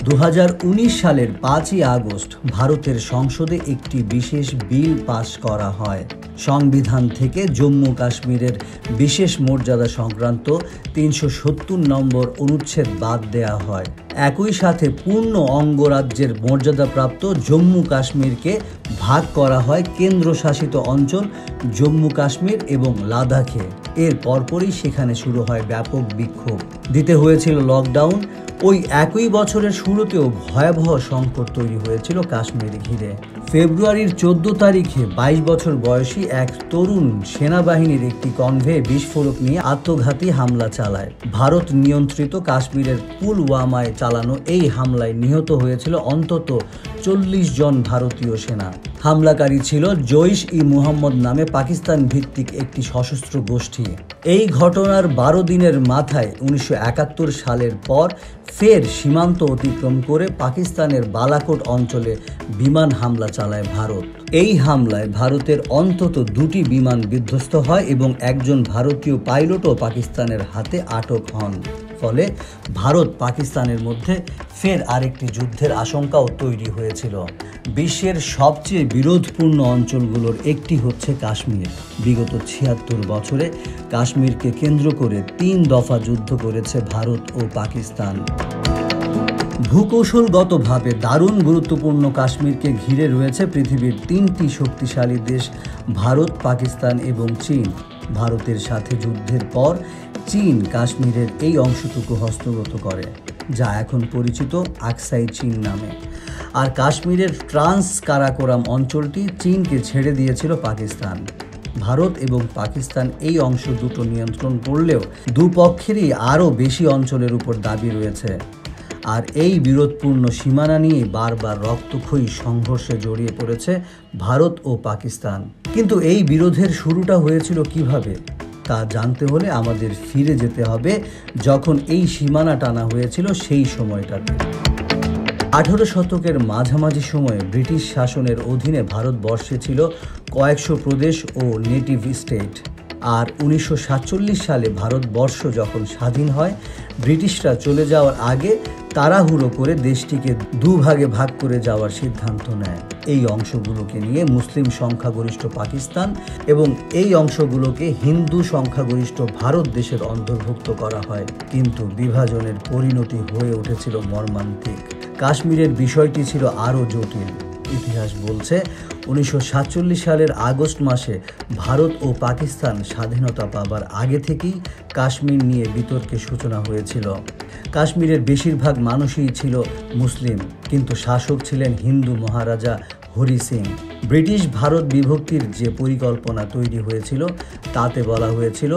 2019 সালের 5ই আগস্ট ভারতের সংসদে একটি বিশেষ বিল পাস করা হয়। সংবিধান থেকে জম্মু কাশ্মীরের বিশেষ মর্যাদা সংক্রান্ত 370 নম্বর অনুচ্ছেদ বাদ দেওয়া হয়। একই সাথে পূর্ণ অঙ্গরাজ্যের মর্যাদাপ্রাপ্ত জম্মু কাশ্মীরকে ভাগ করা হয় কেন্দ্রশাসিত অঞ্চল জম্মু কাশ্মীর এবং লাদাখে। এর পরপরই সেখানে শুরু হয় ব্যাপক বিক্ষোভ, দিতে হয়েছিল লকডাউন। ওই একই বছরের শুরুতেও ভয়াবহ সংকট তৈরি হয়েছিল কাশ্মীর ঘিরে। ফেব্রুয়ারির 14 তারিখে 22 বছর বয়সী এক তরুণ সেনাবাহিনীর একটি কনভয়ে বিস্ফোরক নিয়ে আত্মঘাতী হামলা চালায়। ভারত নিয়ন্ত্রিত কাশ্মীরের পুলওয়ামায় চালানো এই হামলায় নিহত হয়েছিল অন্তত 40 জন ভারতীয় সেনা। হামলাকারী ছিল জৈশ-ই-মুহাম্মদ নামে পাকিস্তান ভিত্তিক একটি সশস্ত্র গোষ্ঠী। এই ঘটনার 12 দিনের মাথায় 1971 সালের পর ফের সীমান্ত অতিক্রম করে পাকিস্তানের বালাকোট অঞ্চলে বিমান হামলা চালায় ভারত। এই হামলায় ভারতের অন্তত 2টি বিমান বিধ্বস্ত হয় এবং একজন ভারতীয় পাইলটও পাকিস্তানের হাতে আটক হন। ফলে ভারত পাকিস্তানের মধ্যে ফের আরেকটি যুদ্ধের আশঙ্কাও তৈরি হয়েছিল। বিশ্বের সবচেয়ে বিরোধপূর্ণ অঞ্চলগুলোর একটি হচ্ছে কাশ্মীর। বিগত 76 বছরে কাশ্মীরকে কেন্দ্র করে 3 দফা যুদ্ধ করেছে ভারত ও পাকিস্তান। ভূকৌশলগতভাবে দারুণ গুরুত্বপূর্ণ কাশ্মীরকে ঘিরে রয়েছে পৃথিবীর 3টি শক্তিশালী দেশ ভারত, পাকিস্তান এবং চীন। ভারতের সাথে যুদ্ধের পর চীন কাশ্মীরের এই অংশটুকু হস্তগত করে, যা এখন পরিচিত আকসাই চীন নামে। আর কাশ্মীরের ট্রান্স কারাকোরাম অঞ্চলটি চীনকে ছেড়ে দিয়েছিল পাকিস্তান। ভারত এবং পাকিস্তান এই অংশ দুটো নিয়ন্ত্রণ করলেও দুপক্ষেরই আরও বেশি অঞ্চলের উপর দাবি রয়েছে। আর এই বিরোধপূর্ণ সীমানা নিয়ে বারবার রক্তক্ষয়ী সংঘর্ষে জড়িয়ে পড়েছে ভারত ও পাকিস্তান। কিন্তু এই বিরোধের শুরুটা হয়েছিল কিভাবে তা জানতে হলে আমাদের ফিরে যেতে হবে যখন এই সীমানা টানা হয়েছিল সেই সময়টাতে। 18 শতকের মাঝামাঝি সময়ে ব্রিটিশ শাসনের অধীনে ভারতবর্ষে ছিল কয়েকশো প্রদেশ ও নেটিভ স্টেট। আর 1947 সালে ভারতবর্ষ যখন স্বাধীন হয়, ব্রিটিশরা চলে যাওয়ার আগে তাড়াহুড়ো করে দেশটিকে দুভাগে ভাগ করে যাওয়ার সিদ্ধান্ত নেয়। এই অংশগুলোকে নিয়ে মুসলিম সংখ্যাগরিষ্ঠ পাকিস্তান এবং এই অংশগুলোকে হিন্দু সংখ্যাগরিষ্ঠ ভারত দেশের অন্তর্ভুক্ত করা হয়। কিন্তু বিভাজনের পরিণতি হয়ে উঠেছিল মর্মান্তিক। কাশ্মীরের বিষয়টি ছিল আরও জটিল। ইতিহাস বলছে 1947 সালের আগস্ট মাসে ভারত ও পাকিস্তান স্বাধীনতা পাবার আগে থেকেই কাশ্মীর নিয়ে বিতর্কের সূচনা হয়েছিল। কাশ্মীরের বেশিরভাগ মানুষই ছিল মুসলিম, কিন্তু শাসক ছিলেন হিন্দু মহারাজা হরি সিং। ব্রিটিশ ভারত বিভক্তির যে পরিকল্পনা তৈরি হয়েছিল তাতে বলা হয়েছিল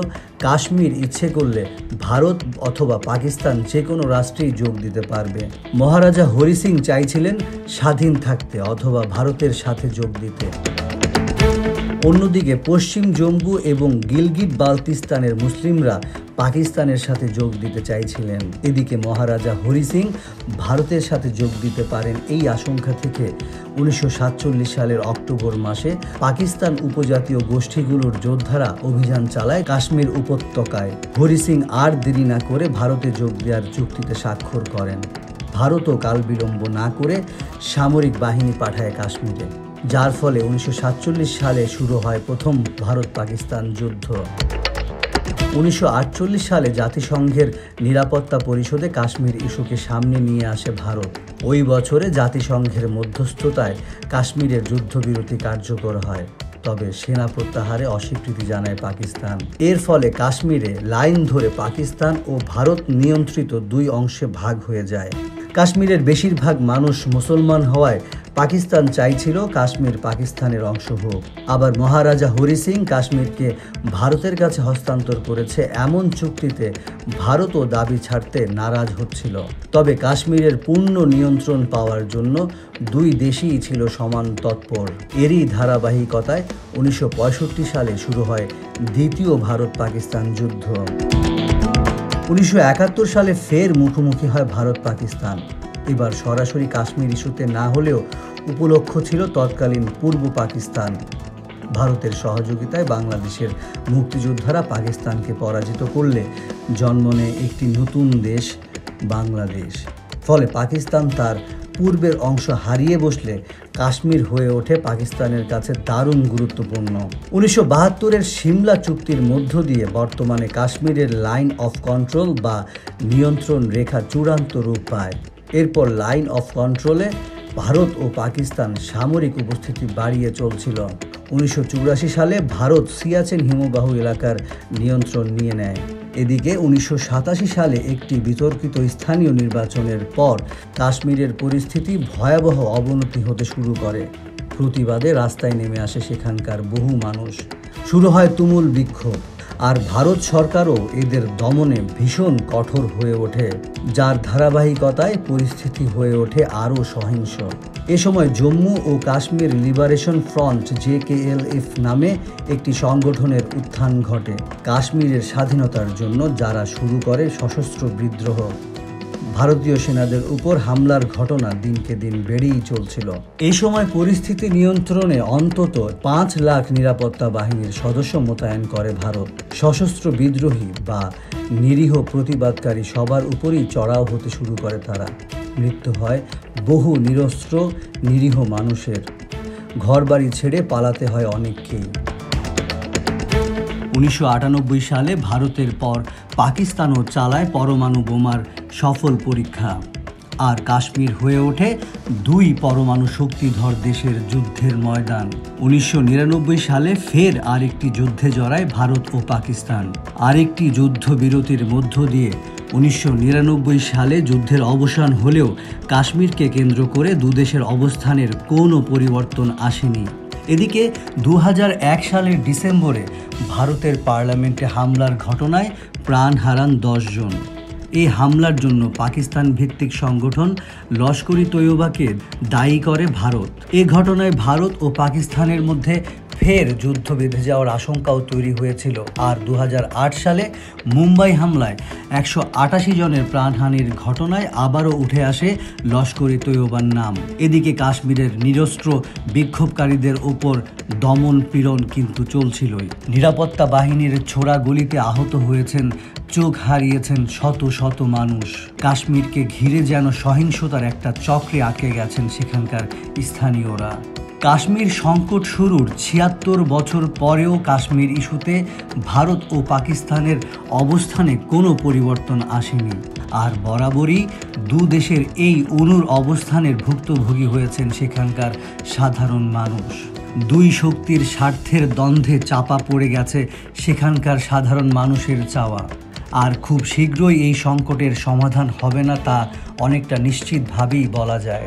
কাশ্মীর ইচ্ছে করলে ভারত অথবা পাকিস্তান যে কোনো রাষ্ট্রেই যোগ দিতে পারবে। মহারাজা হরি সিং চাইছিলেন স্বাধীন থাকতে অথবা ভারতের সাথে যোগ দিতে। অন্যদিকে পশ্চিম জম্মু এবং গিলগিট বালতিস্তানের মুসলিমরা পাকিস্তানের সাথে যোগ দিতে চাইছিলেন। এদিকে মহারাজা হরি সিং ভারতের সাথে যোগ দিতে পারেন এই আশঙ্কা থেকে 1947 সালের অক্টোবর মাসে পাকিস্তান উপজাতীয় গোষ্ঠীগুলোর যোদ্ধারা অভিযান চালায় কাশ্মীর উপত্যকায়। হরি সিং আর দেরি না করে ভারতে যোগ দেওয়ার চুক্তিতে স্বাক্ষর করেন। ভারতও কাল বিলম্ব না করে সামরিক বাহিনী পাঠায় কাশ্মীরে, যার ফলে 1947 সালে শুরু হয় প্রথম ভারত পাকিস্তান যুদ্ধ। 1948 সালে জাতিসংঘের নিরাপত্তা পরিষদে কাশ্মীর ইস্যুকে সামনে নিয়ে আসে ভারত। ওই বছরে জাতিসংঘের মধ্যস্থতায় কাশ্মীরের যুদ্ধবিরতি কার্যকর হয়, তবে সেনা প্রত্যাহারে অস্বীকৃতি জানায় পাকিস্তান। এর ফলে কাশ্মীরে লাইন ধরে পাকিস্তান ও ভারত নিয়ন্ত্রিত 2 অংশে ভাগ হয়ে যায়। কাশ্মীরের বেশিরভাগ মানুষ মুসলমান হওয়ায় পাকিস্তান চাইছিল কাশ্মীর পাকিস্তানের অংশ হোক। আবার মহারাজা হরি সিং কাশ্মীরকে ভারতের কাছে হস্তান্তর করেছে এমন চুক্তিতে ভারতও দাবি ছাড়তে নারাজ হচ্ছিল। তবে কাশ্মীরের পূর্ণ নিয়ন্ত্রণ পাওয়ার জন্য 2 দেশই ছিল সমান তৎপর। এরই ধারাবাহিকতায় 1965 সালে শুরু হয় দ্বিতীয় ভারত পাকিস্তান যুদ্ধ। 1971 সালে ফের মুখোমুখি হয় ভারত পাকিস্তান। এবার সরাসরি কাশ্মীর ইস্যুতে না হলেও উপলক্ষ্য ছিল তৎকালীন পূর্ব পাকিস্তান। ভারতের সহযোগিতায় বাংলাদেশের মুক্তিযোদ্ধারা পাকিস্তানকে পরাজিত করলে জন্ম নেয় একটি নতুন দেশ বাংলাদেশ। ফলে পাকিস্তান তার পূর্বের অংশ হারিয়ে বসলে কাশ্মীর হয়ে ওঠে পাকিস্তানের কাছে দারুণ গুরুত্বপূর্ণ। 1972-এর সিমলা চুক্তির মধ্য দিয়ে বর্তমানে কাশ্মীরের লাইন অফ কন্ট্রোল বা নিয়ন্ত্রণ রেখা চূড়ান্ত রূপ পায়। এরপর লাইন অফ কন্ট্রোলে ভারত ও পাকিস্তান সামরিক উপস্থিতি বাড়িয়ে চলছিল। 1984 সালে ভারত সিয়াচেন হিমবাহ এলাকার নিয়ন্ত্রণ নিয়ে নেয়। এদিকে 1987 সালে একটি বিতর্কিত স্থানীয় নির্বাচনের পর কাশ্মীরের পরিস্থিতি ভয়াবহ অবনতি হতে শুরু করে। প্রতিবাদে রাস্তায় নেমে আসে সেখানকার বহু মানুষ। শুরু হয় তুমুল বিক্ষোভ, আর ভারত সরকারও এদের দমনে ভীষণ কঠোর হয়ে ওঠে, যার ধারাবাহিকতায় পরিস্থিতি হয়ে ওঠে আরও সহিংস। এ সময় জম্মু ও কাশ্মীর লিবারেশন ফ্রন্ট JKLF নামে একটি সংগঠনের উত্থান ঘটে, কাশ্মীরের স্বাধীনতার জন্য যারা শুরু করে সশস্ত্র বিদ্রোহ। ভারতীয় সেনাদের উপর হামলার ঘটনা দিনকে দিন বেড়েই চলছিল। এই সময় পরিস্থিতি নিয়ন্ত্রণে অন্তত 5 লাখ নিরাপত্তা বাহিনীর সদস্য মোতায়েন করে ভারত। সশস্ত্র বিদ্রোহী বা নিরীহ প্রতিবাদকারী সবার উপরই চড়াও হতে শুরু করে তারা। মৃত্যু হয় বহু নিরস্ত্র নিরীহ মানুষের। ঘরবাড়ি ছেড়ে পালাতে হয় অনেককেই। 1998 সালে ভারতের পর পাকিস্তানও চালায় পরমাণু বোমার সফল পরীক্ষা, আর কাশ্মীর হয়ে ওঠে 2 পরমাণু শক্তিধর দেশের যুদ্ধের ময়দান। 1999 সালে ফের আরেকটি যুদ্ধে জড়ায় ভারত ও পাকিস্তান। আরেকটি যুদ্ধবিরতির মধ্য দিয়ে 1999 সালে যুদ্ধের অবসান হলেও কাশ্মীরকে কেন্দ্র করে দুদেশের অবস্থানের কোনো পরিবর্তন আসেনি। এদিকে 2001 সালের ডিসেম্বরে ভারতের পার্লামেন্টে হামলার ঘটনায় প্রাণ হারান 10 জন। এই হামলার জন্য পাকিস্তান ভিত্তিক সংগঠন লস্কর-ই-তৈয়বাকে দায়ী করে ভারত। এ ঘটনায় ভারত ও পাকিস্তানের মধ্যে ফের যুদ্ধ বেঁধে যাওয়ার আশঙ্কাও তৈরি হয়েছিল। আর 2008 সালে মুম্বাই হামলায় 188 জনের প্রাণহানির ঘটনায় আবারও উঠে আসে লস্কর-ই-তৈয়বার নাম। এদিকে কাশ্মীরের নিরস্ত্র বিক্ষোভকারীদের ওপর দমন পীড়ন কিন্তু চলছিলই। নিরাপত্তা বাহিনীর ছোড়া গুলিতে আহত হয়েছেন, চোখ হারিয়েছেন শত শত মানুষ। কাশ্মীরকে ঘিরে যেন সহিংসতার একটা চক্রে আটকে গেছেন সেখানকার স্থানীয়রা। কাশ্মীর সংকট শুরুর 76 বছর পরেও কাশ্মীর ইস্যুতে ভারত ও পাকিস্তানের অবস্থানে কোনো পরিবর্তন আসেনি। আর বরাবরই দেশের এই অনুর অবস্থানের ভুক্তভোগী হয়েছেন সেখানকার সাধারণ মানুষ। 2 শক্তির স্বার্থের দ্বন্দ্বে চাপা পড়ে গেছে সেখানকার সাধারণ মানুষের চাওয়া। আর খুব শীঘ্রই এই সংকটের সমাধান হবে না তা অনেকটা নিশ্চিতভাবেই বলা যায়।